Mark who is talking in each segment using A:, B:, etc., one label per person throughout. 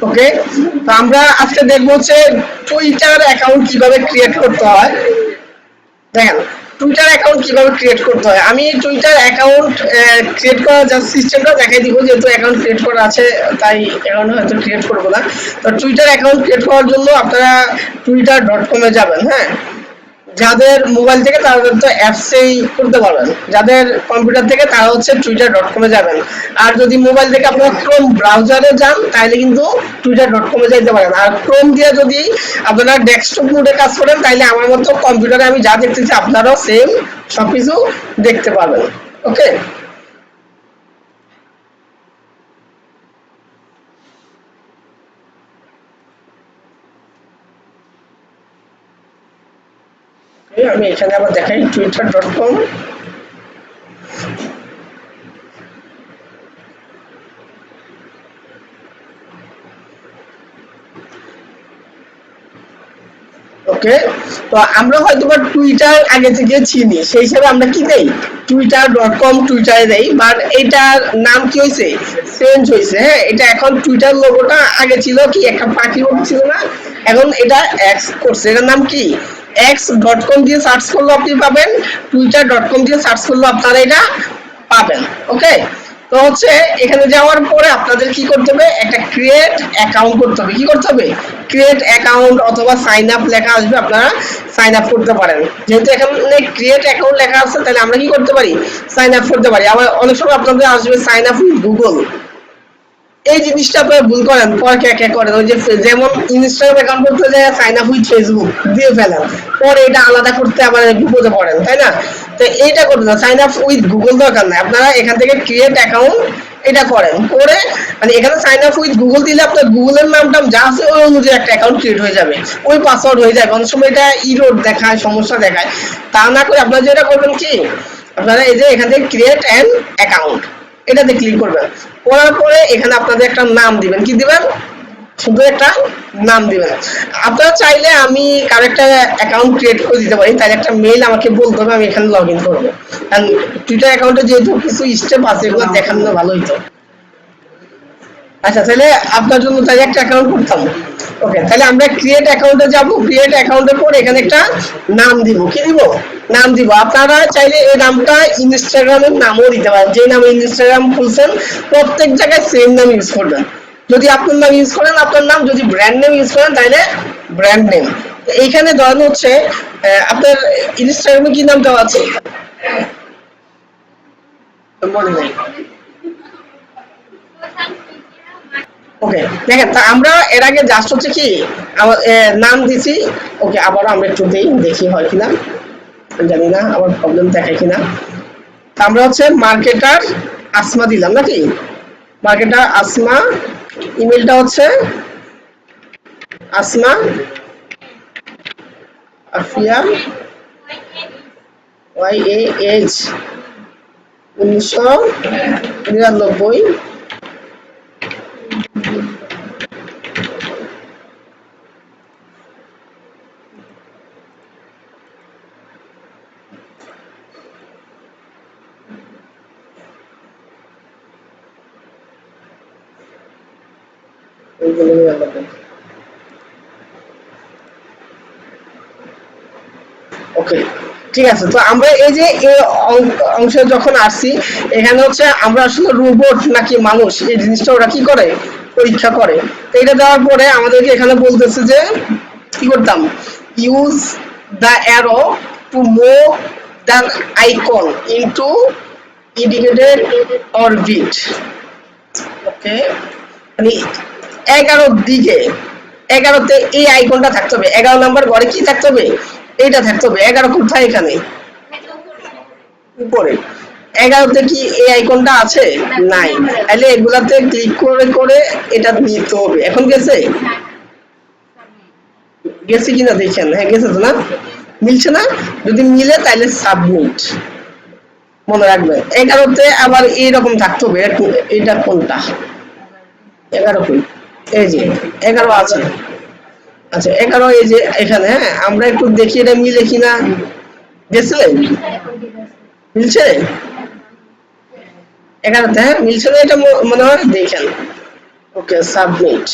A: ওকে, তো আমরা আজকে দেখবো হচ্ছে টুইটার অ্যাকাউন্ট কিভাবে ক্রিয়েট করতে হয়। দেখেন, টুইটার অ্যাকাউন্ট কিভাবে ক্রিয়েট করতে হয়, আমি টুইটার অ্যাকাউন্ট ক্রিয়েট করার জাস্ট সিস্টেমটা দেখাই দিব, যেহেতু অ্যাকাউন্ট ক্রিয়েট করা আছে তাই অ্যাকাউন্ট হয়তো ক্রিয়েট করবো না। তো টুইটার অ্যাকাউন্ট ক্রিয়েট করার জন্য আপনারা twitter.com-এ যাবেন। হ্যাঁ, যাদের মোবাইল থেকে তারা তো অ্যাপসেই করতে পারবেন, যাদের কম্পিউটার থেকে তারা হচ্ছে twitter.com-এ যাবেন। আর যদি মোবাইল থেকে আপনারা ক্রোম ব্রাউজারে যান তাহলে কিন্তু twitter.com-এ যাইতে পারেন। আর ক্রোম দিয়ে যদি আপনারা ডেস্কটপ মোডে কাজ করেন তাহলে আমার মতো কম্পিউটারে আমি যা দেখতেছি আপনারাও সেম সবকিছু দেখতে পাবেন। ওকে, আমি এখানে আবার দেখাই twitter.com। ওকে, তো আমরা হয়তো বা টুইটার আগে থেকে চিনি, সেই হিসাবে আমরা কি দেই, twitter.com টুইটারে দেই, বাট এটার নাম কি হয়েছে, চেঞ্জ হয়েছে। হ্যাঁ, এটা এখন টুইটার লোগোটা আগে ছিল কি একটা পাখি মতো ছিল না, এখন এটা এক্স করছে, এটার নাম কি x.com দিয়ে সার্চ করলে আপনি পাবেন, twitter.com দিয়ে সার্চ করলে আপনারা এটা পাবেন। ওকে, তো হচ্ছে এখানে যাওয়ার পরে আপনাদের কি করতে হবে, একটা ক্রিয়েট অ্যাকাউন্ট করতে হবে। কি করতে হবে, ক্রিয়েট অ্যাকাউন্ট অথবা সাইন আপ লেখা আসবে, আপনারা সাইন আপ করতে পারেন। যেহেতু এখানে ক্রিয়েট অ্যাকাউন্ট লেখা আছে তাহলে আমরা কি করতে পারি, সাইন আপ করতে পারি। আবার অনেক সময় আপনাদের আসবে সাইন আপ উইথ গুগল, এই জিনিসটা আপনারা ভুল করেন, পরে কে কে করেন, ওই যে যেমন ইনস্টাগ্রাম অ্যাকাউন্ট করতে যায় সাইন আপ উইথ ফেসবুক দিয়ে ফেলেন, পরে এটা আলাদা করতে আবার বিপদে পড়েন, তাই না? তো এইটা করতে না, সাইন আপ উইথ গুগল দরকার নাই, আপনারা এখান থেকে ক্রিয়েট অ্যাকাউন্ট এটা করেন, করে মানে এখানে সাইন আপ উইথ গুগল দিলে আপনার গুগলের নামটা যা আছে ওই অনুযায়ী একটা অ্যাকাউন্ট ক্রিয়েট হয়ে যাবে, ওই পাসওয়ার্ড হয়ে যাবে। অনেক সময় এটা ইরোড দেখায়, সমস্যা দেখায়, তা না করে আপনারা যেটা করবেন কি, আপনারা এই যে এখান থেকে ক্রিয়েট অ্যান অ্যাকাউন্ট এটাতে ক্লিক করবেন, করার পরে এখানে আপনাদের একটা নাম দিবেন। কি দিবেন, শুধু একটা নাম দিবেন। আপনারা চাইলে আমি কারো একটা অ্যাকাউন্ট ক্রিয়েট করে দিতে পারি, তাই একটা মেইল আমাকে বলতে হবে, আমি এখানে লগ ইন করবো। কারণ টুইটার অ্যাকাউন্টে যেহেতু কিছু স্টেপ আছে এগুলো দেখানো ভালো হইতো। আচ্ছা, তাহলে আপনার জন্য তাই একটা অ্যাকাউন্ট করতাম। ওকে, তাহলে আমরা ক্রিয়েট অ্যাকাউন্টে যাব, ক্রিয়েট অ্যাকাউন্টের পর এখানে একটা নাম দিব। কি দিব, নাম দিব। আপনারা চাইলে এই নামটা ইনস্টাগ্রামের নামও দিতে পারেন, যে নামে ইনস্টাগ্রাম খুলছেন প্রত্যেক জায়গায় সেম নাম ইউজ করবেন। যদি আপনার নাম ইউজ করেন আপনার নাম, যদি ব্র্যান্ড নেম ইউজ করেন তাহলে ব্র্যান্ড নেম। এইখানে ধরেন হচ্ছে আপনার ইনস্টাগ্রামে কি নাম দেওয়া আছে মনে নেই। ওকে, দেখেন, তা আমরা এর আগে জাস্ট হচ্ছে কি নাম দিছি। ওকে, আবার আমরা একটু দেখি হয় কিনা, জানি না আবার প্রবলেম দেখায় কিনা। তা আমরা হচ্ছে মার্কেটার আসমা দিলাম নাকি, মার্কেটার আসমা, ইমেলটা হচ্ছে আসমা আফিয়া YAH 1999। ওকে, ঠিক আছে। তো আমরা এই যে এই অংশে যখন আসছি, এখানে হচ্ছে আমরা আসলে রোবট নাকি মানুষ এই জিনিসটা ওরা কি করে, পরীক্ষা করে। তো এটা দেওয়ার পরে আমাদেরকে এখানে বলতেছে যে কি করতাম, use the arrow to move the icon into indicated orbit. Okay, মানে 11 দিকে, 11তে এই আইকনটা থাকতে হবে, 11 নাম্বার ঘরে কি থাকতে হবে, এইটা থাকতে হবে। 11 কোথায়, এখানে উপরে। 11তে কি এই আইকনটা আছে, নাই, তাহলে এগুলাতে ক্লিক করে করে এটা নিতে হবে। এখন গেছে, গেছে কিনা দেখেন, হ্যাঁ গেছে তো না, মিলছে না, যদি মিলে তাহলে সাবমিট। মনে রাখবেন 11তে আবার এইরকম থাকতে হবে, এটা কোনটা, 11 কই, এই যে 11 আছে। আচ্ছা, 11 এই যে এখানে। হ্যাঁ, আমরা একটু দেখি এটা মিলে কিনা। গেছে, মিলছে 11তে, হ্যাঁ মিলছে না, এটা মনে হয় দেখেন। ওকে, সাবমিট।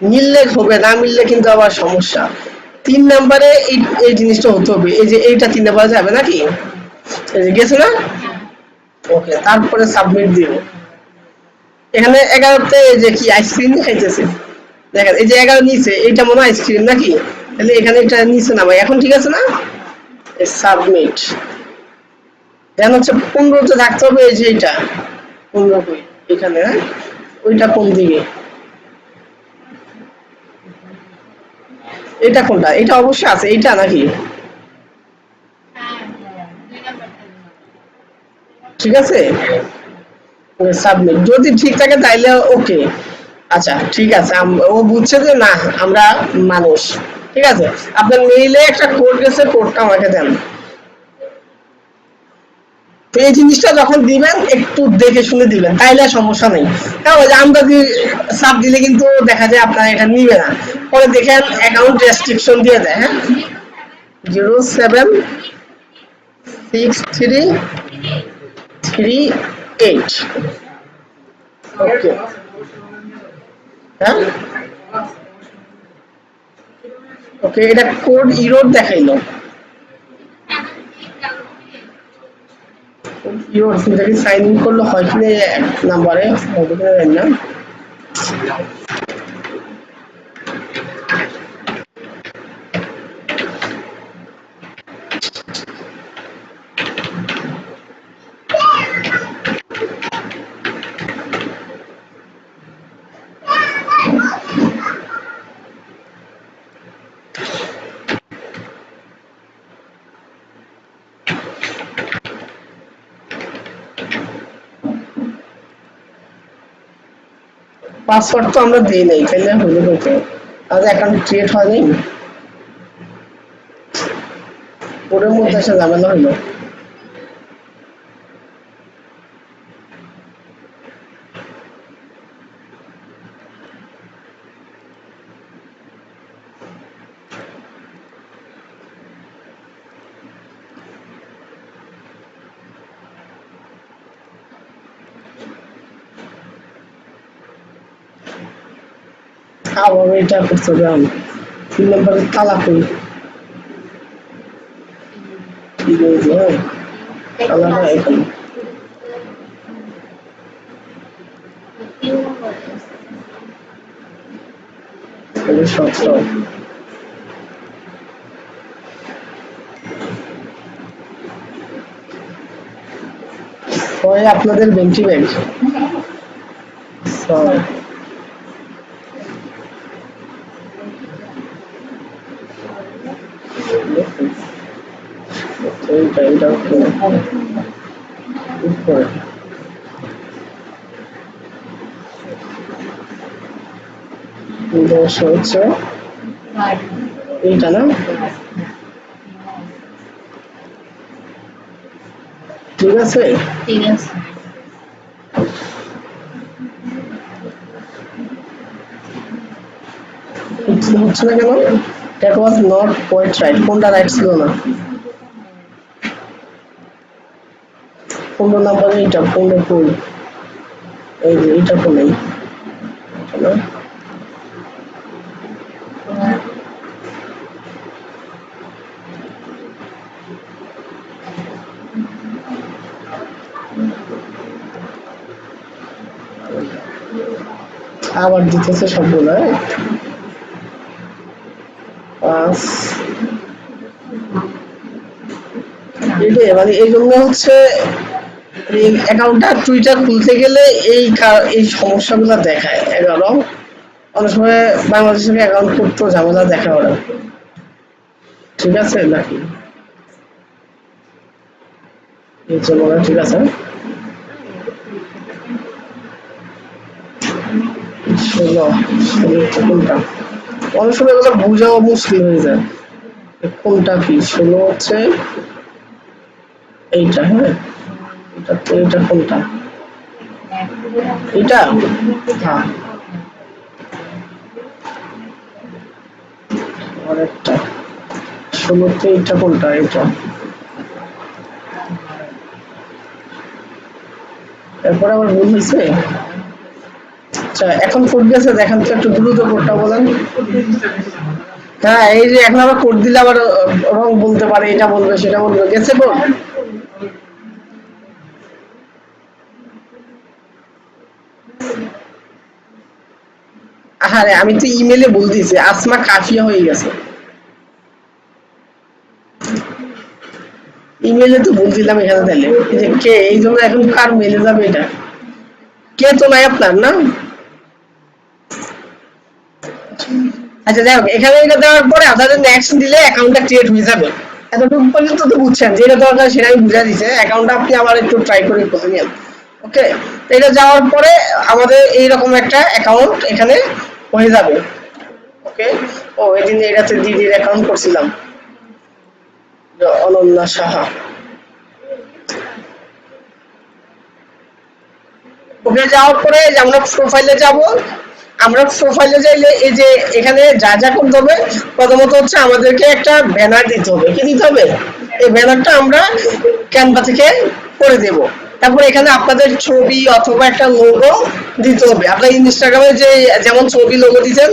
A: মিললে হবে, না মিললে কিন্তু আবার সমস্যা। 3 নম্বরে এই এই জিনিসটা হতে হবে, এই যে এইটা 3 নম্বরে যাবে নাকি, এই যে গেছে না। ওকে, তারপরে সাবমিট দিও। এখানে 11তে এই যে কি আইসক্রিম খাইতেছে, দেখেন এই যে 11 নিচে এইটা মনে হয় আইসক্রিম নাকি, তাহলে এখানে এটা নিচে নামাই, এখন ঠিক আছে না। সাবমিট দেন হচ্ছে 15তে থাকতে হবে, এই যে এটা 15 কই এখানে, হ্যাঁ ওইটা কোন দিকে, এটা কোনটা, এটা অবশ্যই আছে এইটা নাকি, ঠিক আছে। সাবমিট যদি ঠিক থাকে তাইলে ওকে। আচ্ছা ঠিক আছে, ও বুঝছে যে না আমরা মানুষ, ঠিক আছে। আপনার মেইলে একটা কোড গেছে, কোডটা আমাকে দেন। তো এই জিনিসটা যখন দিবেন একটু দেখে শুনে দিবেন, তাইলে আর সমস্যা নেই। কারণ ওই যে আমরা চাপ দিলে কিন্তু দেখা যায় আপনার এটা নিবে না, পরে দেখেন অ্যাকাউন্ট রেস্ট্রিকশন দিয়ে দেয়, হ্যাঁ 076338। ওকে, হ্যাঁ ওকে, এটা কোড ইরোর দেখাইলো, ইরোর এটা কি সাইন ইন করলে হয় কিনা এক নাম্বারে, হবে কিনা জানি না। পাসওয়ার্ড তো আমরা দেই নাই, তাইলে হলো বলতে আজ অ্যাকাউন্ট ক্রিয়েট হয় নাই, ওর মধ্যে একটা ঝামেলা হলো। আবার এটা করতে হবে, আমি 3 নম্বরের তালা করি, ঠিক আছে, হ্যাঁ তালাটা এখানে, তাহলে সব হয় আপনাদের বেঞ্চি ব্যাগ। এইটা এটা উপরে দশ হচ্ছে এইটা না, ঠিক আছে।
B: ঠিক আছে।
A: হচ্ছে না কেন, that was not quite right, কোনটা রাইট ছিল না। 15 নম্বরে এইটা 15 কই, এই যে এইটা কোন, আবার দিতেছে সবগুলো, পাঁচ, এইটাই মানে এই জন্য হচ্ছে এই অ্যাকাউন্টটা টুইটার খুলতে গেলে এই সমস্যাগুলো দেখায় 11, অনেক সময় বাংলাদেশের অ্যাকাউন্ট করতেও ঝামেলা দেখা ওরা, ঠিক আছে নাকি, এই যে মনে হয় ঠিক আছে। 16 কোনটা, অনেক সময় এগুলো বোঝাও মুশকিল হয়ে যায়, কোনটা কি 16 হচ্ছে এইটা, হ্যাঁ এটা তো, এটা কোনটা, এটা হ্যাঁ আরেকটা 16তে এটা কোনটা, এটা এরপরে আবার ভুল হয়েছে, আচ্ছা এখন কোড গেছে দেখেন তো একটু দ্রুত কোডটা বলেন। হ্যাঁ এই যে এখন আবার কোড দিলে আবার রং বলতে পারে, এটা বলবে সেটা বলবে, গেছে কোড। আরে আমি তো ইমেলে বলতেছি আসমা কাফিয়া হয়ে গেছে, ইমেলে তো বলছিলাম এখানে তাহলে এই যে কে, এই জন্য এখন কার মেলে যাবে এটা, কে তো নাই আপনার না। আচ্ছা যাই হোক, এখানে এটা দেওয়ার পরে আপনাদের নেক্সট দিলে অ্যাকাউন্টটা ক্রিয়েট হয়ে যাবে। এতটুকু পর্যন্ত তো বুঝছেন, যেটা দরকার সেটা আমি বুঝা দিছে, অ্যাকাউন্টটা আপনি আবার একটু ট্রাই করে করে নিন। ওকে, তো এটা যাওয়ার পরে আমাদের এইরকম একটা অ্যাকাউন্ট এখানে হয়ে যাবে। ওকে, ও এদিন এটাতে দিদির অ্যাকাউন্ট করছিলাম, অনন্যা সাহা। ওকে, যাওয়ার পরে যে আমরা প্রোফাইলে যাব, আমরা প্রোফাইলে যাইলে এই যে এখানে যা যা করতে হবে, প্রথমত হচ্ছে আমাদেরকে একটা ব্যানার দিতে হবে। কি দিতে হবে? এই ব্যানারটা আমরা ক্যানভা থেকে করে দেব। তারপর এখানে আপনাদের ছবি অথবা একটা লোগো দিতে হবে। আপনার ইনস্টাগ্রামে যে যেমন ছবি লোগো দিচ্ছেন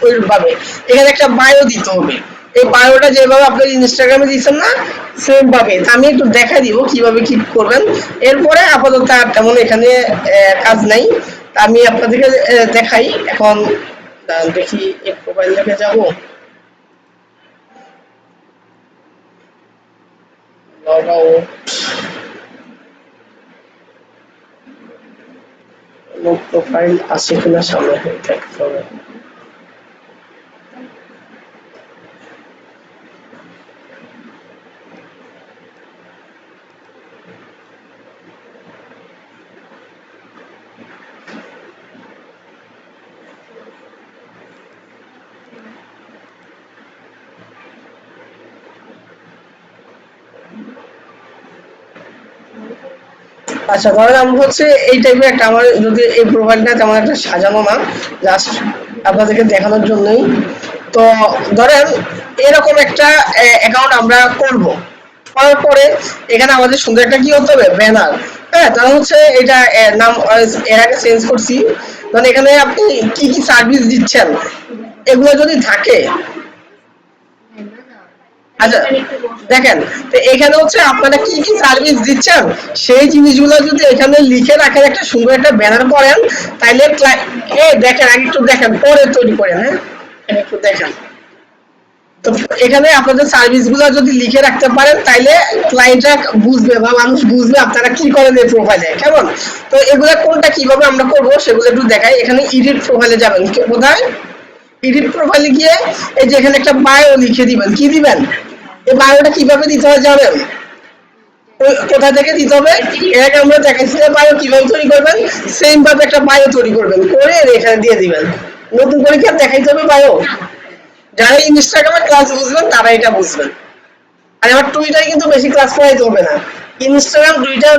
A: ওইভাবে এখানে একটা বায়ো দিতে হবে। এই বায়োটা যেভাবে আপনার ইনস্টাগ্রামে দিচ্ছেন না, সেম ভাবে আমি একটু দেখা দিব কিভাবে কি করবেন। এরপরে আপাতত আর তেমন এখানে কাজ নাই, তা আমি আপনাদেরকে দেখাই এখন। দেখি এই প্রোফাইল থেকে যাব, লগ আউট, প্রোফাইল আছে কিনা সামনে দেখতে হবে। আচ্ছা ধরেন আমরা হচ্ছে এই টাইপের একটা, আমার যদি এই প্রোফাইলটা তেমন একটা সাজানো না, জাস্ট আপনাদেরকে দেখানোর জন্যই। তো ধরেন এরকম একটা অ্যাকাউন্ট আমরা করব, করার পরে এখানে আমাদের সুন্দর একটা কি হতে হবে, ব্যানার। হ্যাঁ, তাহলে হচ্ছে এটা নাম এর আগে চেঞ্জ করছি। মানে এখানে আপনি কি কি সার্ভিস দিচ্ছেন এগুলো যদি থাকে, আচ্ছা দেখেন, তো এখানে হচ্ছে আপনারা কি কি সার্ভিস দিচ্ছেন সেই জিনিসগুলো যদি এখানে লিখে রাখেন, একটা সুন্দর একটা ব্যানার করেন, তাইলে দেখেন আগে একটু দেখেন পরে তৈরি করেন। হ্যাঁ, একটু দেখেন, তো এখানে আপনাদের সার্ভিস গুলো যদি লিখে রাখতে পারেন তাইলে ক্লায়েন্টরা বুঝবে বা মানুষ বুঝবে আপনারা কি করেন এই প্রোফাইলে, কেমন। তো এগুলা কোনটা কিভাবে আমরা করব সেগুলো একটু দেখাই। এখানে এডিট প্রোফাইলে যাবেন, কোথায় এডিট প্রোফাইলে গিয়ে এই যে এখানে একটা বায়ো লিখে দিবেন। কি দিবেন? এই বায়োটা কিভাবে দিতে হয় জানেন? কোথা থেকে দিতে হবে? এর আগে আমরা দেখাইছিলাম বায়ো কিভাবে তৈরি করবেন, সেম ভাবে একটা বায়ো তৈরি করবেন, করে এখানে দিয়ে দিবেন। নতুন করে কি আর দেখাইতে হবে বায়ো? যারা ইনস্টাগ্রামে ক্লাস বুঝবেন তারা এটা বুঝবেন। আর আমার টুইটারে কিন্তু বেশি ক্লাস করাইতে হবে না। ইনস্টাগ্রাম টুইটার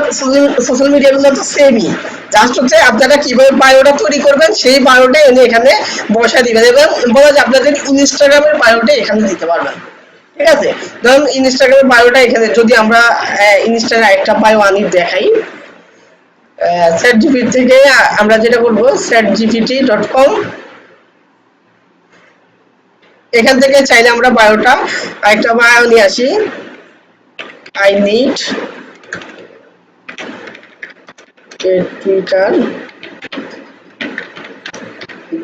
A: সোশ্যাল মিডিয়া গুলো তো সেমই, জাস্ট হচ্ছে আপনারা কিভাবে বায়োটা তৈরি করবেন সেই বায়োটা এনে এখানে বসা দিবেন, এবং বলা যায় আপনাদের ইনস্টাগ্রামের বায়োটা এখানে দিতে পারবেন। ঠিক আছে, ধরুন ইনস্টাগ্রামের বায়োটা এখানে যদি আমরা ইনস্টাগ্রামে একটা বায়ো আনি দেখাই, চ্যাট জিপিটি থেকে আমরা যেটা করবো chatgpt.com, এখান থেকে চাইলে আমরা বায়োটা একটা বায়ো নিয়ে আসি। I need a Twitter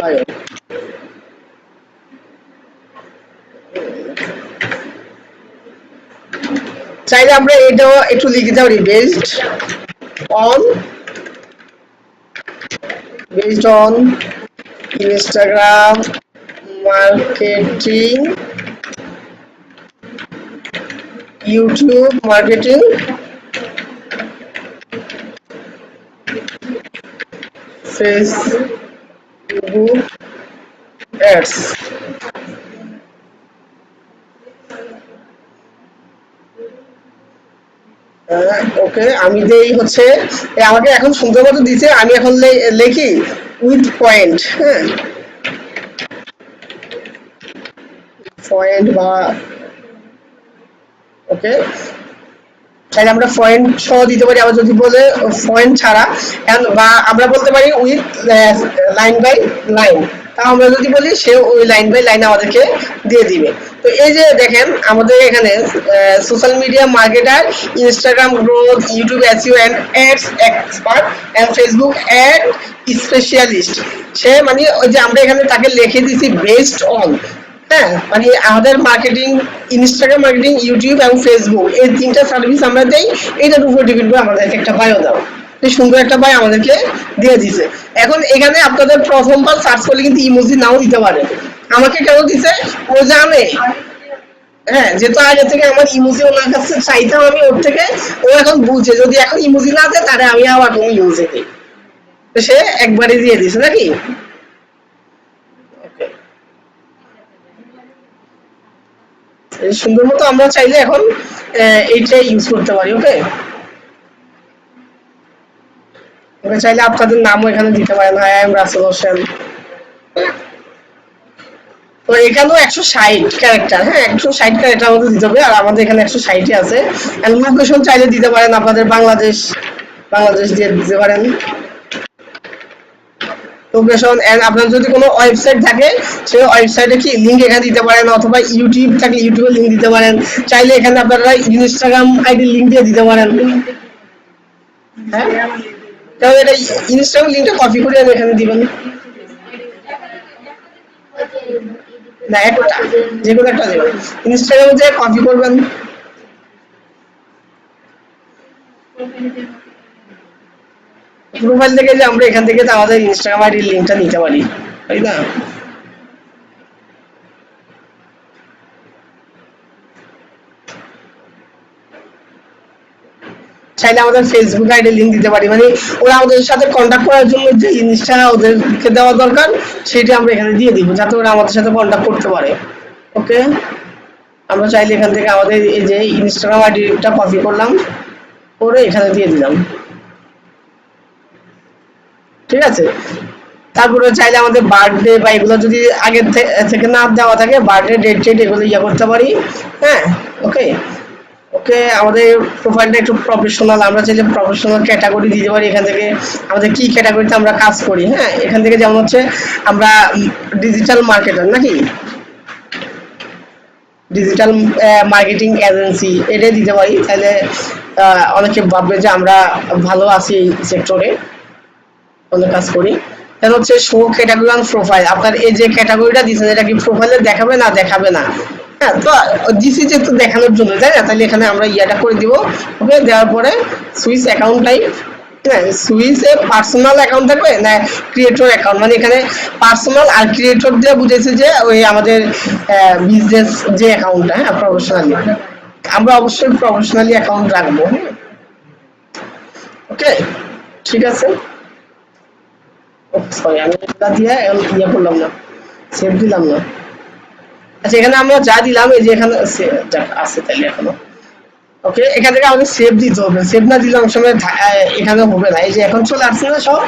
A: bio, চাইলে আমরা এটাও একটু লিখে পারি, on based on Instagram marketing, YouTube marketing, Facebook ads. Okay, আমি দেই হচ্ছে আমাকে এখন সুন্দর মতো দিছে, আমি এখন লিখি উইথ পয়েন্ট। হ্যাঁ, পয়েন্ট বা ওকে, চাইলে আমরা পয়েন্ট সহ দিতে পারি, আবার যদি বলে পয়েন্ট ছাড়া, বা আমরা বলতে পারি উইথ লাইন বাই লাইন। তা আমরা যদি বলি সে ওই লাইন বাই লাইন আমাদেরকে দিয়ে দিবে। তো এই যে দেখেন আমাদের এখানে social media marketer, Instagram growth, YouTube SEO and ads expert and Facebook ad specialist. সে মানে ওই যে আমরা এখানে তাকে লিখে দিছি বেস্ট অন, হ্যাঁ, মানে আমাদের মার্কেটিং, ইনস্টাগ্রাম মার্কেটিং, ইউটিউব এবং ফেসবুক এই তিনটা সার্ভিস আমরা দেই। এটার উপর ডিপেন্ড করে আমাদেরকে একটা বায়ো দাও। সুন্দর একটা বাই আমাদেরকে দিয়ে দিছে। এখন এখানে আপনাদের প্রথমবার সার্চ করলে কিন্তু ইমোজি নাও দিতে পারে। আমাকে কেন দিছে, ও জানে, হ্যাঁ, যেহেতু আগে থেকে আমার ইমোজি ওনার কাছে চাইতাম আমি ওর থেকে, ও এখন বুঝে যদি এখন ইমোজি না দেয় তাহলে আমি আবার কোনো ইমোজি দিই, তো সে একবারই দিয়ে দিছে নাকি। Okay. এই সুন্দর মতো আমরা চাইলে এখন এইটা ইউজ করতে পারি। ওকে, ওকে চাইলে আপনাদের নামও এখানে দিতে পারেন, hi I am Rasel Hossain. তো এখানেও 160 ক্যারেক্টার, হ্যাঁ 160 ক্যারেক্টার আমাদের দিতে হবে, আর আমাদের এখানে 160 আছে। এন্ড লোকেশন চাইলে দিতে পারেন আপনাদের বাংলাদেশ, বাংলাদেশ দিয়ে দিতে পারেন লোকেশন। এন্ড আপনার যদি কোনো ওয়েবসাইট থাকে সেই ওয়েবসাইটে কি লিংক এখানে দিতে পারেন, অথবা ইউটিউব থাকলে ইউটিউবে লিংক দিতে পারেন। চাইলে এখানে আপনারা ইনস্টাগ্রাম আইডি লিংক দিয়ে দিতে পারেন। হ্যাঁ, তাহলে এটা ইনস্টাগ্রাম লিংকটা কপি করে আমি এখানে দিবেন, না একটা, যে কোনো একটা দেবেন, ইনস্টাগ্রামে যে কপি করবেন। প্রোফাইল থেকে যে আমরা এখান থেকে তো আমাদের ইনস্টাগ্রাম আইডির লিংকটা নিতে পারি, তাই না। চাইলে আমাদের ফেসবুক আইডি লিংক দিতে পারি, মানে ওরা আমাদের সাথে কন্ট্যাক্ট করার জন্য যে ইনস্টা ওদেরকে দেওয়া দরকার সেটা আমরা এখানে দিয়ে দিব, যাতে ওরা আমাদের সাথে কন্ট্যাক্ট করতে পারে। ওকে, আমরা চাইলে এখান থেকে আমাদের এই যে ইনস্টাগ্রাম আইডিটা কপি করলাম, করে এখানে দিয়ে দিলাম, ঠিক আছে। তারপরে চাইলে আমাদের বার্থডে বা এগুলো যদি আগে থেকে না দেওয়া থাকে, বার্থডে ডেট টেট এগুলো ইয়ে করতে পারি। হ্যাঁ, ওকে। ওকে, আমাদের প্রোফাইলটা একটু প্রফেশনাল, আমরা চাইলে প্রফেশনাল ক্যাটাগরি দিতে পারি এখান থেকে, আমাদের কি ক্যাটাগরিতে আমরা কাজ করি। হ্যাঁ, এখান থেকে যেমন হচ্ছে আমরা ডিজিটাল মার্কেটার নাকি, ডিজিটাল মার্কেটিং এজেন্সি এটাই দিতে পারি। তাহলে অনেকে ভাববে যে আমরা ভালো আছি এই সেক্টরে, অনেক কাজ করি। তাহলে হচ্ছে শো ক্যাটাগরি অন প্রোফাইল, আপনার এই যে ক্যাটাগরিটা দিচ্ছেন এটা কি প্রোফাইলে দেখাবে না দেখাবে না। হ্যাঁ, তো দিছি যেহেতু দেখানোর জন্য, তাই না, তাহলে এখানে আমরা ইয়াটা করে দিব। ওকে, দেওয়ার পরে সুইচ অ্যাকাউন্ট টাইপ, হ্যাঁ সুইচে পার্সোনাল অ্যাকাউন্ট থাকবে না ক্রিয়েটর অ্যাকাউন্ট, মানে এখানে পার্সোনাল আর ক্রিয়েটর দিয়ে বুঝেছে যে ওই আমাদের বিজনেস যে অ্যাকাউন্টটা, হ্যাঁ প্রফেশনালি, আমরা অবশ্যই প্রফেশনালি অ্যাকাউন্ট রাখবো। ওকে, ঠিক আছে। সরি, আমি এটা দিয়ে ইয়ে করলাম না, সেভ দিলাম না। আচ্ছা, এখানে আমরা যা দিলাম এই যে এখানে আছে তাইলে এখনো। ওকে, এখান থেকে আমাদের সেভ দিতে হবে, সেভ না দিলে অনেক সময় এখানে হবে না। এই যে এখন চলে আসছে না সব,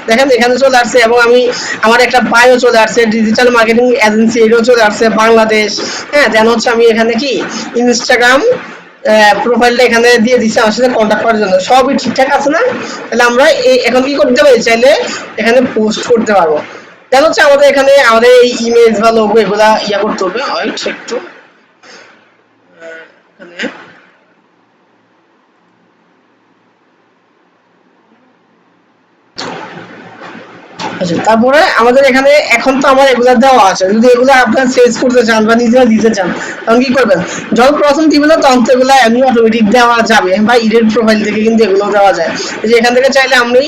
A: দেখেন এখানে চলে আসছে, এবং আমি আমার একটা বায়ো চলে আসছে, ডিজিটাল মার্কেটিং এজেন্সি এটাও চলে আসছে বাংলাদেশ। হ্যাঁ, দেন হচ্ছে আমি এখানে কি ইনস্টাগ্রাম প্রোফাইলটা এখানে দিয়ে দিচ্ছি আমার সাথে কন্ট্যাক্ট করার জন্য, সবই ঠিকঠাক আছে না। তাহলে আমরা এখন কি করতে পারি, চাইলে এখানে পোস্ট করতে পারবো। দেন হচ্ছে আমাদের এখানে আমাদের এই ইমেজ বা লোগো এগুলা ইয়া করতে হবে, একটু এখানে। আচ্ছা, তারপরে আমাদের এখানে এখন তো আমার এগুলা দেওয়া আছে, যদি এগুলো আপনার চেঞ্জ করতে চান বা নিজেরা দিতে চান তখন কি করবেন, যখন প্রথম দিবেন না তখন তো এগুলো এমনি অটোমেটিক দেওয়া যাবে, বা ইডের প্রোফাইল থেকে কিন্তু এগুলো দেওয়া যায়। এই যে এখান থেকে চাইলে আমি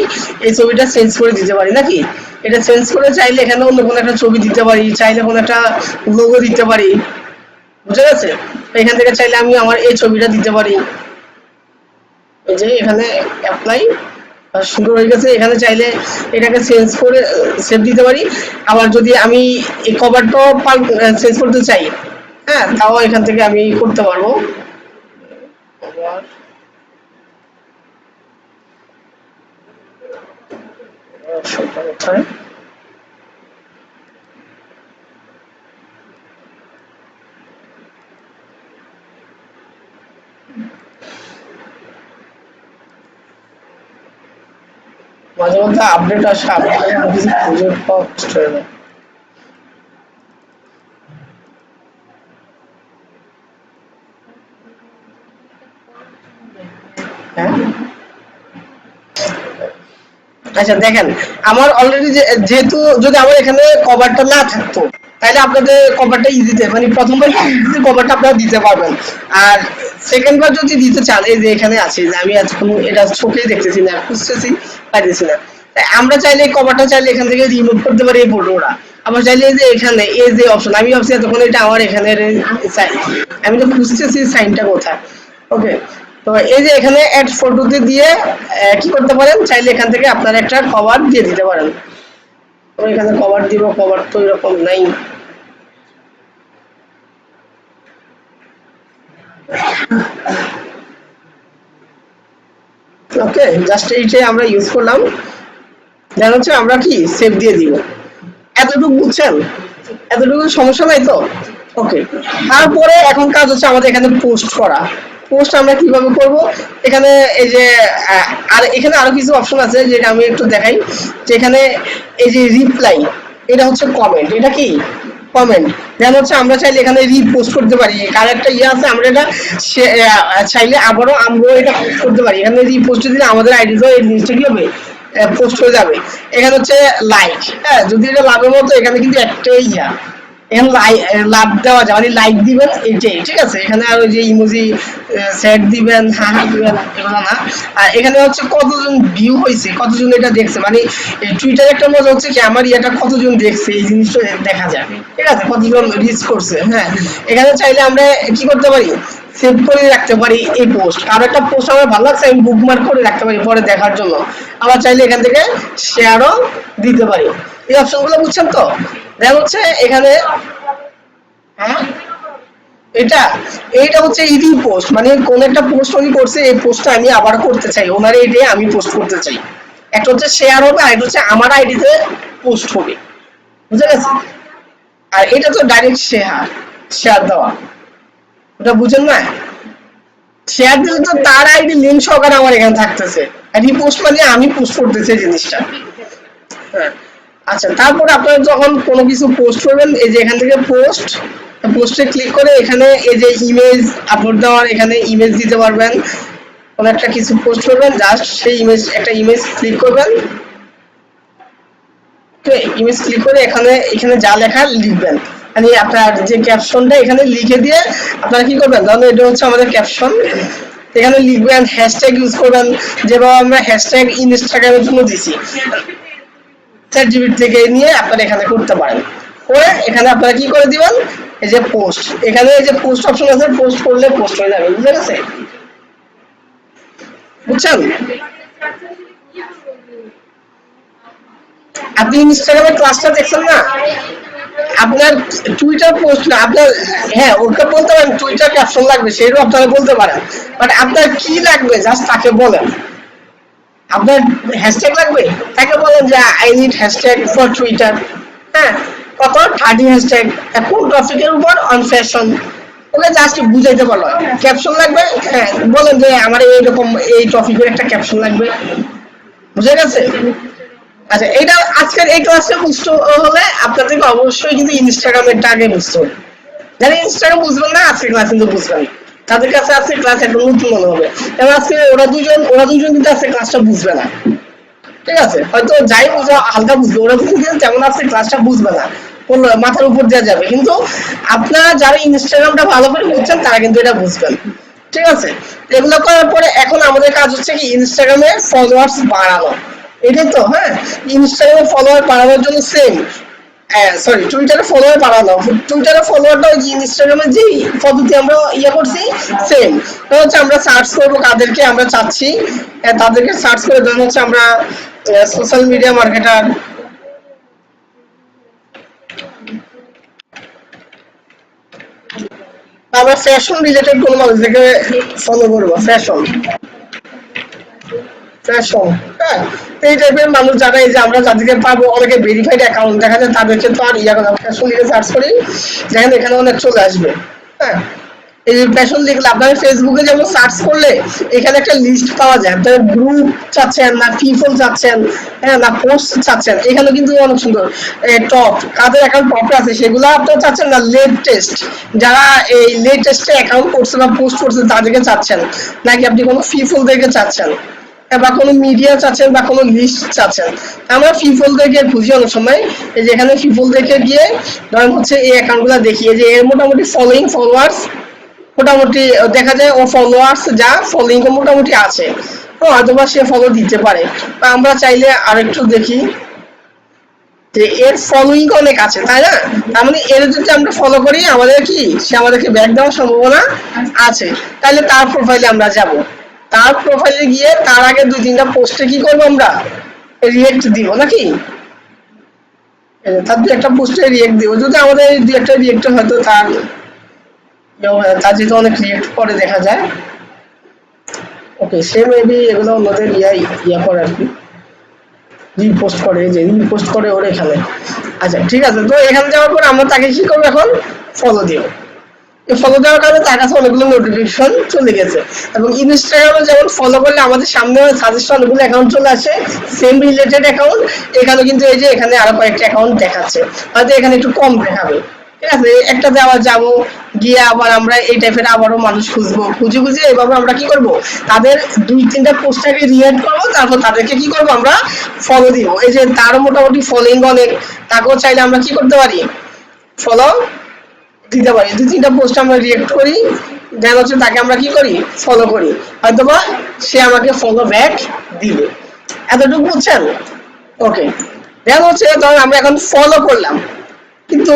A: এই ছবিটা চেঞ্জ করে দিতে পারি নাকি, এটা চেঞ্জ করে চাইলে এখানে অন্য কোনো একটা ছবি দিতে পারি, চাইলে কোনো একটা লোগো দিতে পারি, বুঝে গেছে। এখান থেকে চাইলে আমি আমার এই ছবিটা দিতে পারি, এই যে এখানে অ্যাপ্লাই, সুন্দর হয়ে গেছে। এখানে চাইলে এটাকে চেঞ্জ করে সেভ দিতে পারি। আবার যদি আমি এই কভারটাও চেঞ্জ করতে চাই, হ্যাঁ তাও এখান থেকে আমি করতে পারবো। কোথায়, মাঝে মধ্যে আপডেট আসে, আপডেট কিছু খুঁজে পাওয়া কষ্ট হয়ে যায়। হ্যাঁ আচ্ছা দেখেন, আমার অলরেডি যেহেতু যদি আমার এখানে কভারটা না থাকতো তাহলে আপনাদের কভারটা ইজিতে মানে প্রথমবার ইজিতে কভারটা আপনারা দিতে পারবেন। আর সেকেন্ড বার যদি দিতে চান, এই যে এখানে আছে যে আমি এতক্ষণ এটা চোখেই দেখতেছি না, খুঁজতেছি পাইতেছি না, তাই আমরা চাইলে এই কভারটা চাইলে এখান থেকে রিমুভ করতে পারি এই ফটোটা। আমরা চাইলে এই যে এখানে এই যে অপশন, আমি ভাবছি এতক্ষণ এটা আমার এখানে আমি তো খুঁজতেছি সাইনটা কোথায়। ওকে, তো এই যে এখানে অ্যাড ফটোতে দিয়ে কি করতে পারেন, চাইলে এখান থেকে আপনারা একটা কভার দিয়ে দিতে পারেন। তো এখানে কভার দিব, কভার তো এরকম নাই। ওকে, জাস্ট এইটাই আমরা ইউজ করলাম, দেন হচ্ছে আমরা কি সেভ দিয়ে দিব। এতটুকু বুঝছেন? এতটুকু সমস্যা নাই তো? ওকে, তারপরে এখন কাজ হচ্ছে আমাদের এখানে পোস্ট করা। পোস্ট আমরা কিভাবে করব, এখানে এই যে আর এখানে আরো কিছু অপশন আছে যেটা আমি একটু দেখাই। যে এখানে এই যে রিপ্লাই, এটা হচ্ছে কমেন্ট, এটা কি কমেন্ট। দেন হচ্ছে আমরা চাইলে এখানে রিপোস্ট করতে পারি, কার একটা ইয়ে আছে আমরা এটা চাইলে আবারও আমরা এটা পোস্ট করতে পারি। এখানে রিপোস্ট দিলে আমাদের আইডিতে এই জিনিসটা কি হবে, পোস্ট হয়ে যাবে। এখানে হচ্ছে লাইক, হ্যাঁ যদি এটা লাভের মতো, এখানে কিন্তু একটাই ইয়া, এখানে লাভ দেওয়া যায় মানে লাইক দিবেন এইটাই, ঠিক আছে। এখানে আর ওই যে ইমোজি সেট দিবেন, হ্যাঁ হ্যাঁ দিবেন, এগুলো না। আর এখানে হচ্ছে কতজন ভিউ হয়েছে, কতজন এটা দেখছে, মানে টুইটার একটা মজা হচ্ছে কি আমার ইয়েটা কতজন দেখছে এই জিনিসটা দেখা যায়, ঠিক আছে, কতজন রিচ করছে। হ্যাঁ, এখানে চাইলে আমরা কি করতে পারি, সেভ করে রাখতে পারি এই পোস্ট। আর একটা পোস্ট আমার ভালো লাগছে আমি বুকমার্ক করে রাখতে পারি পরে দেখার জন্য। আবার চাইলে এখান থেকে শেয়ারও দিতে পারি। এই অপশনগুলো বুঝছেন তো? দেখা হচ্ছে এখানে, হ্যাঁ এটা এইটা হচ্ছে ইডি পোস্ট, মানে কোন একটা পোস্ট উনি করছে, এই পোস্টটা আমি আবার করতে চাই, ওনার এটাই আমি পোস্ট করতে চাই। একটা হচ্ছে শেয়ার হবে, আর একটা হচ্ছে আমার আইডিতে পোস্ট হবে, বুঝে গেছে। আর এটা তো ডাইরেক্ট শেয়ার, শেয়ার দেওয়া, ওটা বুঝেন না? শেয়ার দিলে তো তার আইডি লিঙ্ক সহকারে আমার এখানে থাকতেছে, আর রিপোস্ট মানে আমি পোস্ট করতেছি জিনিসটা। হ্যাঁ, আচ্ছা তারপর আপনারা যখন কোনো কিছু পোস্ট করবেন, এই যে এখান থেকে পোস্ট, পোস্টে ক্লিক করে এখানে এই যে ইমেজ আপলোড দেওয়ার, এখানে ইমেজ দিতে পারবেন। কোনো একটা কিছু পোস্ট করবেন, জাস্ট সেই ইমেজ, একটা ইমেজ ক্লিক করবেন, ইমেজ ক্লিক করে এখানে এখানে যা লেখা লিখবেন, মানে আপনার যে ক্যাপশনটা এখানে লিখে দিয়ে আপনারা কি করবেন, ধরুন এটা হচ্ছে আমাদের ক্যাপশন, এখানে লিখবেন, হ্যাশট্যাগ ইউজ করবেন, যেভাবে আমরা হ্যাশট্যাগ ইনস্টাগ্রামের জন্য দিছি, চ্যাট জিপিটি থেকে নিয়ে আপনারা এখানে করতে পারেন। করে এখানে আপনারা কি করে দিবেন, এই যে পোস্ট, এখানে এই যে পোস্ট অপশন আছে, পোস্ট করলে পোস্ট হয়ে যাবে, বুঝে গেছে? বুঝছেন? আপনি ইনস্টাগ্রামের ক্লাসটা দেখছেন না, আপনার টুইটার পোস্ট না আপনার, হ্যাঁ ওকে বলতে পারেন টুইটার ক্যাপশন লাগবে, সেটাও আপনারা বলতে পারেন, বাট আপনার কি লাগবে জাস্ট তাকে বলেন। আপনার হ্যাশট্যাগ লাগবে, তাকে বলেন যে I need hashtag for Twitter, হ্যাঁ কত 30 হ্যাশট্যাগ কোন টপিকের উপর, অন ফ্যাশন, ওকে জাস্ট বুঝাইতে বলো। ক্যাপশন লাগবে, হ্যাঁ বলেন যে আমার এইরকম এই টপিকের একটা ক্যাপশন লাগবে, বুঝে গেছে? আচ্ছা এটা আজকের এই ক্লাসে বুঝতে হলে আপনাদেরকে অবশ্যই কিন্তু ইনস্টাগ্রামের আগে বুঝতে হবে। যারা ইনস্টাগ্রাম বুঝবেন না আজকে ক্লাস কিন্তু বুঝবেন, তাদের কাছে আজকে ক্লাস একদম নতুন মনে হবে। এবং আজকে ওরা দুজন কিন্তু আজকে ক্লাসটা বুঝবে না, ঠিক আছে, হয়তো যাই বুঝা হালকা বুঝবে, ওরা কিন্তু তেমন আজকে ক্লাসটা বুঝবে না, মাথার উপর দেওয়া যাবে। কিন্তু আপনারা যারা ইনস্টাগ্রামটা ভালো করে বুঝছেন তারা কিন্তু এটা বুঝবেন, ঠিক আছে। এগুলো করার পরে এখন আমাদের কাজ হচ্ছে কি ইনস্টাগ্রামে ফলোয়ার্স বাড়ানো, এটাই তো। হ্যাঁ, ইনস্টাগ্রামে ফলোয়ার বাড়ানোর জন্য সেম, সরি টুইটারে ফলোয়ার বাড়ানো, টুইটারে ফলোয়ারটা ওই ইনস্টাগ্রামে যেই পদ্ধতি আমরা ইয়ে করছি সেম। তো হচ্ছে আমরা সার্চ করবো কাদেরকে আমরা চাচ্ছি, তাদেরকে সার্চ করে ধরুন হচ্ছে আমরা সোশ্যাল মিডিয়া মার্কেটার, আমরা ফ্যাশন রিলেটেড কোনো মানুষদেরকে ফলো করবো, ফ্যাশন ফ্যাশন, হ্যাঁ এই টাইপের মানুষ যারা, এই যে আমরা যাদেরকে পাবো অনেকে ভেরিফাইড অ্যাকাউন্ট দেখা যায়, তাদেরকে তো আর ইয়া করা, ফ্যাশন লিখে সার্চ করি যেখানে এখানে অনেক চলে আসবে। হ্যাঁ, এই প্যাশন লিখলে আপনার ফেসবুকে যেমন সার্চ করলে এখানে একটা লিস্ট পাওয়া যায়, আপনার গ্রুপ চাচ্ছেন না পিপল চাচ্ছেন, হ্যাঁ না পোস্ট চাচ্ছেন, এখানে কিন্তু অনেক সুন্দর টপ কাদের অ্যাকাউন্ট টপে আছে সেগুলো আপনারা চাচ্ছেন না লেটেস্ট, যারা এই লেটেস্টে অ্যাকাউন্ট করছে বা পোস্ট করছে তাদেরকে চাচ্ছেন, নাকি আপনি কোনো পিপলদেরকে চাচ্ছেন, বা কোনো মিডিয়া চাচ্ছেন বা কোনো লিস্ট চাচ্ছেন। আমরা পিপলদেরকে খুঁজি অনেক সময়, এই যে এখানে পিপলদেরকে গিয়ে ধরেন হচ্ছে এই অ্যাকাউন্টগুলো দেখি যে এর মোটামুটি ফলোইং ফলোয়ার্স মোটামুটি দেখা যায় ও ফলোয়ার্স যা ফলোইং মোটামুটি আছে, তো হয়তোবা সে ফলো দিতে পারে। বা আমরা চাইলে আরেকটু দেখি যে এর ফলোইং অনেক আছে, তাই না? তার মানে এর যদি আমরা ফলো করি আমাদের কি সে আমাদেরকে ব্যাক দেওয়ার সম্ভাবনা আছে, তাহলে তার প্রোফাইলে আমরা যাব, তার প্রোফাইলে গিয়ে তার আগে দুই তিনটা পোস্টে কি করবো আমরা রিয়েক্ট দিব নাকি, তার দুই একটা পোস্টে রিয়েক্ট দিব, যদি আমাদের দুই একটা রিয়েক্ট হয়তো তার তার যেহেতু অনেক রিয়েক্ট করে দেখা যায়, ওকে সে মেবি এগুলো অন্যদের ইয়া করে আর কি, রিপোস্ট করে, যে রিপোস্ট করে ওর এখানে। আচ্ছা ঠিক আছে, তো এখানে যাওয়ার পর আমরা তাকে কি করবো এখন ফলো দিব, এই ফলো দেওয়ার কারণে তার কাছে অনেকগুলো নোটিফিকেশন চলে গেছে। এবং ইনস্টাগ্রামে যেমন ফলো করলে আমাদের সামনে সাজেশন অনেকগুলো অ্যাকাউন্ট চলে আসে সেম রিলেটেড অ্যাকাউন্ট, এখানে কিন্তু এই যে এখানে আরো কয়েকটা অ্যাকাউন্ট দেখাচ্ছে, হয়তো এখানে একটু কম দেখাবে, ঠিক আছে। একটাতে আবার যাবো, গিয়ে আবার আমরা এই টাইপের আবারও মানুষ খুঁজবো, খুঁজে খুঁজে এইভাবে আমরা কি করব তাদের দুই তিনটা পোস্টটাকে রিয়েক্ট করবো, তারপর তাদেরকে কি করবো আমরা ফলো দিব। এই যে তারও মোটামুটি ফলোইং অনেক, তাকেও চাইলে আমরা কি করতে পারি ফলো দিতে পারি, দুই তিনটা পোস্ট আমরা রিয়েক্ট করি, দেন হচ্ছে তাকে আমরা কি করি ফলো করি, হয়তোবা সে আমাকে ফলো ব্যাক দিবে। এতটুকু বুঝছেন? ওকে, দেন হচ্ছে ধর আমরা এখন ফলো করলাম, কিন্তু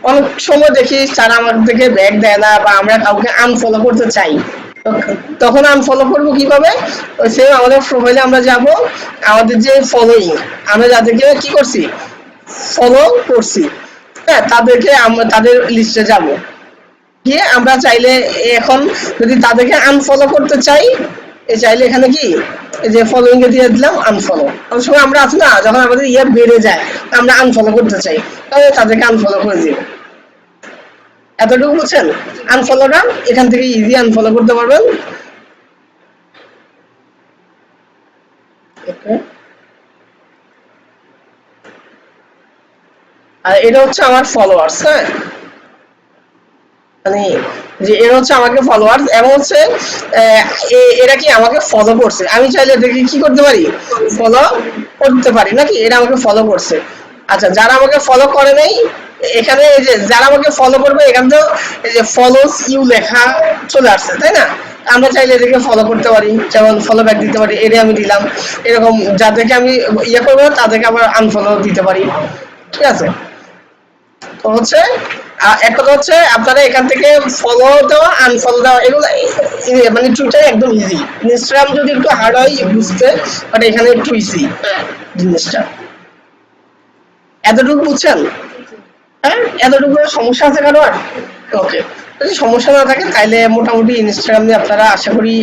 A: অনেক সময় দেখি তারা আমাদেরকে ব্যাক দেয় না, বা আমরা কাউকে আনফলো করতে চাই, তখন আনফলো করবো কিভাবে? ওই সেম আমাদের প্রোফাইলে আমরা যাব, আমাদের যে ফলোইং আমরা যাদেরকে কি করছি ফলো করছি, হ্যাঁ তাদেরকে আমরা তাদের লিস্টে যাব, গিয়ে আমরা চাইলে এখন যদি তাদেরকে আনফলো করতে চাই, চাইলে এখানে কি এই যে ফলোইং এ দিয়ে দিলাম আনফলো। অনেক সময় আমরা আছি না যখন আমাদের ইয়ে বেড়ে যায় আমরা আনফলো করতে চাই, তাহলে তাদেরকে আনফলো করে দিব। এতটুকু বুঝছেন? আনফলোটা এখান থেকে ইজি আনফলো করতে পারবেন। ওকে, আর এটা হচ্ছে আমার ফলোয়ার্স, হ্যাঁ মানে যে এরা হচ্ছে আমাকে ফলোয়ার্স, এবং হচ্ছে এরা কি আমাকে ফলো করছে, আমি চাইলে এদেরকে কি করতে পারি ফলো করতে পারি নাকি, এরা আমাকে ফলো করছে। আচ্ছা যারা আমাকে ফলো করে নাই, এখানে এই যে যারা আমাকে ফলো করবে এখানে তো এই যে ফলোস ইউ লেখা চলে আসছে, তাই না? আমরা চাইলে এদেরকে ফলো করতে পারি, যেমন ফলো ব্যাক দিতে পারি, এটা আমি দিলাম, এরকম যাদেরকে আমি ইয়ে করবো তাদেরকে আবার আনফলো দিতে পারি, ঠিক আছে। তো হচ্ছে এক কথা হচ্ছে আপনারা এখান থেকে ফলো দেওয়া আনফলো দেওয়া এগুলো মানে টুইটার একদম ইজি, ইনস্টাগ্রাম যদি একটু হার্ড হয় বুঝতে, বাট এখানে একটু ইজি জিনিসটা। এতটুকু বুঝছেন? হ্যাঁ এতটুকু সমস্যা আছে কারো আর? ওকে, যদি সমস্যা না থাকে তাহলে মোটামুটি ইনস্টাগ্রাম নিয়ে আপনারা আশা করি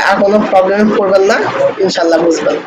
A: আর কোনো প্রবলেমে পড়বেন না, ইনশাল্লাহ বুঝবেন।